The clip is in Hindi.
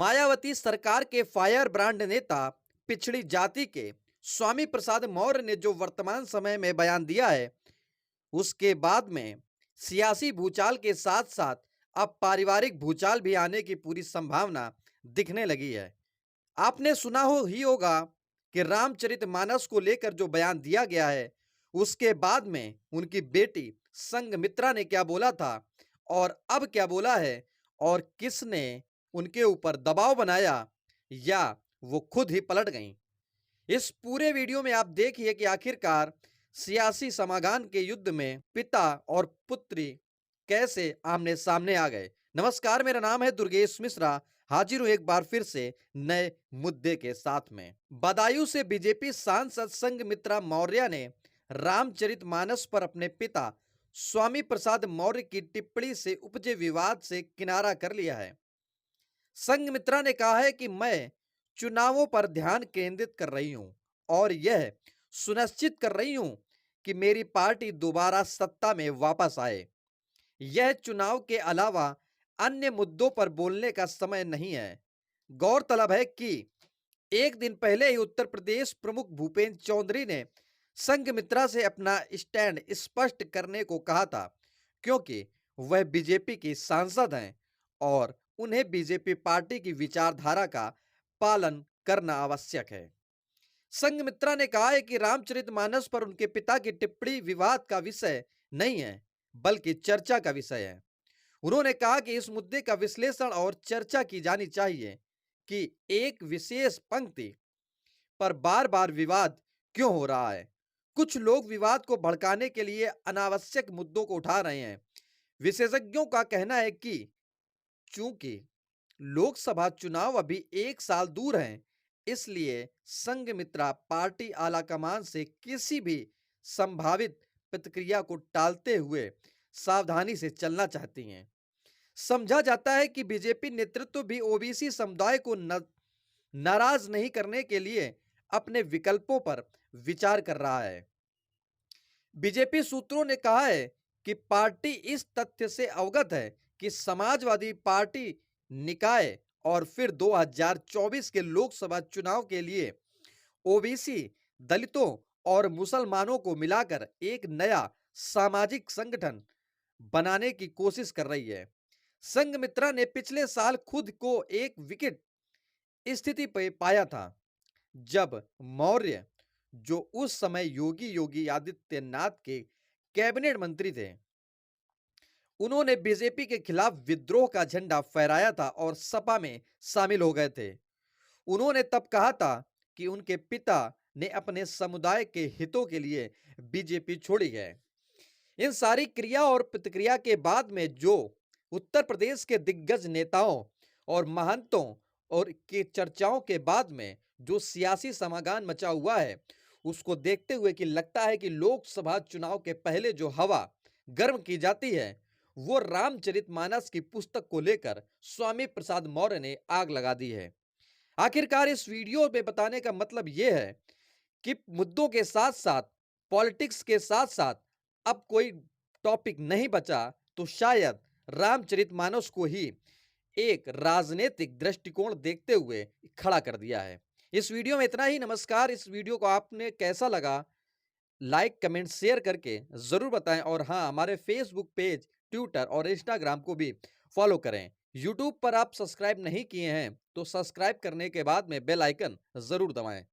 मायावती सरकार के फायर ब्रांड नेता पिछड़ी जाति के स्वामी प्रसाद मौर्य ने जो वर्तमान समय में बयान दिया है, उसके बाद में सियासी भूचाल के साथ साथ अब पारिवारिक भूचाल भी आने की पूरी संभावना दिखने लगी है। आपने सुना ही होगा कि रामचरितमानस को लेकर जो बयान दिया गया है, उसके बाद में उनकी बेटी संघमित्रा ने क्या बोला था और अब क्या बोला है और किसने उनके ऊपर दबाव बनाया या वो खुद ही पलट गईं। इस पूरे वीडियो में आप देखिए कि आखिरकार सियासी समाधान के युद्ध में पिता और पुत्री कैसे आमने सामने आ गए। नमस्कार, मेरा नाम है दुर्गेश मिश्रा। हाजिर हूं एक बार फिर से नए मुद्दे के साथ में। बदायूं से बीजेपी सांसद संघमित्रा मौर्य ने रामचरितमानस पर अपने पिता स्वामी प्रसाद मौर्य की टिप्पणी से उपजे विवाद से किनारा कर लिया है। संघमित्रा ने कहा है कि मैं चुनावों पर ध्यान केंद्रित कर रही हूं और यह सुनिश्चित कर रही हूं कि मेरी पार्टी दोबारा सत्ता में वापस आए। यह चुनाव के अलावा अन्य मुद्दों पर बोलने का समय नहीं है। गौरतलब है कि एक दिन पहले ही उत्तर प्रदेश प्रमुख भूपेंद्र चौधरी ने संघमित्रा से अपना स्टैंड स्पष्ट करने को कहा था, क्योंकि वह बीजेपी की सांसद हैं और उन्हें बीजेपी पार्टी की विचारधारा का पालन करना आवश्यक है। संघमित्रा ने कहा है कि रामचरितमानस पर उनके पिता की टिप्पणी विवाद का विषय नहीं है, बल्कि चर्चा का विषय है। उन्होंने कहा कि इस मुद्दे का विश्लेषण और चर्चा की जानी चाहिए कि एक विशेष पंक्ति पर बार-बार विवाद क्यों हो रहा है। कुछ लोग विवाद को भड़काने के लिए अनावश्यक मुद्दों को उठा रहे हैं। विशेषज्ञों का कहना है कि चूंकि लोकसभा चुनाव अभी 1 साल दूर हैं, इसलिए संघमित्रा पार्टी आलाकमान से किसी भी संभावित प्रतिक्रिया को टालते हुए सावधानी से चलना चाहती हैं। समझा जाता है कि बीजेपी नेतृत्व भी ओबीसी समुदाय को नाराज नहीं करने के लिए अपने विकल्पों पर विचार कर रहा है। बीजेपी सूत्रों ने कहा है कि पार्टी इस तथ्य से अवगत है कि समाजवादी पार्टी निकाय और फिर 2024 के लोकसभा चुनाव के लिए ओबीसी, दलितों और मुसलमानों को मिलाकर एक नया सामाजिक संगठन बनाने की कोशिश कर रही है। संघमित्रा ने पिछले साल खुद को एक विकट स्थिति पे पाया था, जब मौर्य, जो उस समय योगी आदित्यनाथ के कैबिनेट मंत्री थे, उन्होंने बीजेपी के खिलाफ विद्रोह का झंडा फहराया था और सपा में शामिल हो गए थे। उन्होंने तब कहा था कि उनके पिता ने अपने समुदाय के हितों के लिए बीजेपी छोड़ी है। इन सारी क्रिया और प्रतिक्रिया के बाद में जो उत्तर प्रदेश के दिग्गज नेताओं और महंतों और के चर्चाओं के बाद में जो सियासी समाधान मचा हुआ है, उसको देखते हुए कि लगता है कि लोकसभा चुनाव के पहले जो हवा गर्म की जाती है, वो रामचरितमानस की पुस्तक को लेकर स्वामी प्रसाद मौर्य ने आग लगा दी है। आखिरकार इस वीडियो में बताने का मतलब यह है कि मुद्दों के साथ साथ, पॉलिटिक्स के साथ साथ अब कोई टॉपिक नहीं बचा, तो शायद रामचरितमानस को ही एक राजनीतिक दृष्टिकोण देखते हुए खड़ा कर दिया है। इस वीडियो में इतना ही। नमस्कार। इस वीडियो को आपने कैसा लगा, लाइक, कमेंट, शेयर करके जरूर बताएं और हाँ, हमारे फेसबुक पेज, ट्विटर और इंस्टाग्राम को भी फॉलो करें। यूट्यूब पर आप सब्सक्राइब नहीं किए हैं तो सब्सक्राइब करने के बाद में बेल आइकन जरूर दबाएं।